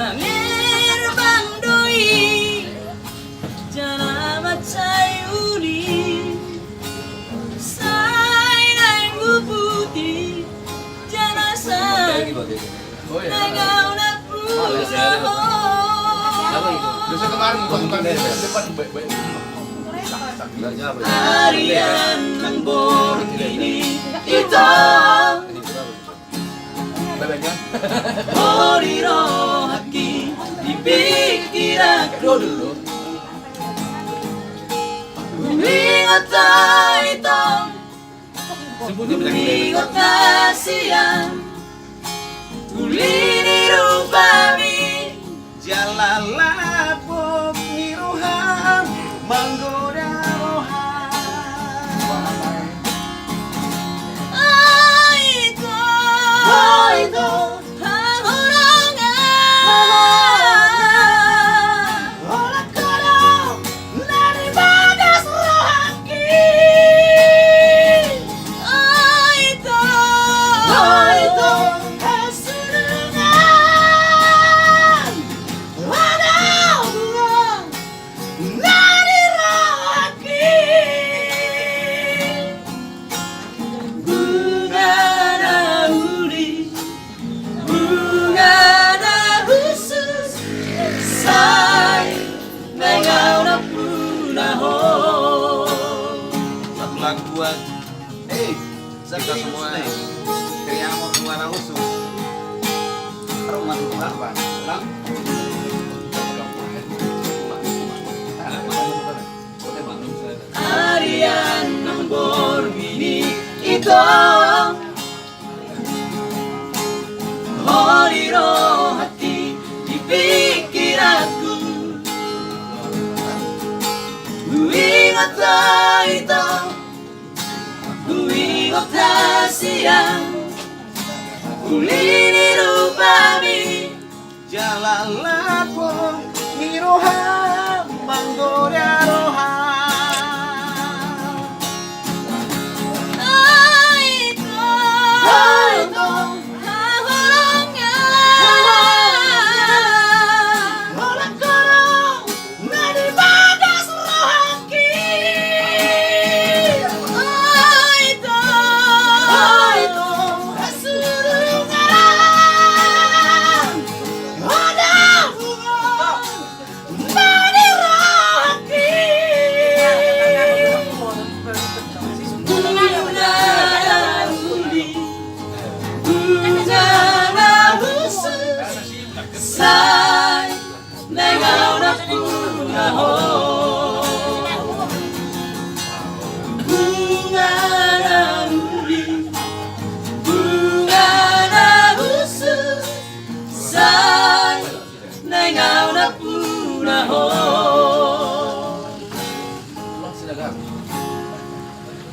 Langir bandoi Jana macai uni Sai nai bubuti Jana sai Nengau nak punaho Biasa kemarin bukan depan baik-baik. Harian ng borgini ito Horiro haki dipikiran Umingot ito Umingot na siya Uliniru kami Jalala pop niruhan manggoda rohan. Ito hahurangan Olah kado dari bagas rohaki. Ito Kesenangan wadah dari rohaki. Bunga na uli Bunga na khusus Say Mengaw na punahon Satu lagu buat kita semua yang mau keluar usus. Rumah apa? Lang. Harian ng borgini ito Horiro hati dipikir aku Uingot na ito Uingot na siang Uliniru kami Jalala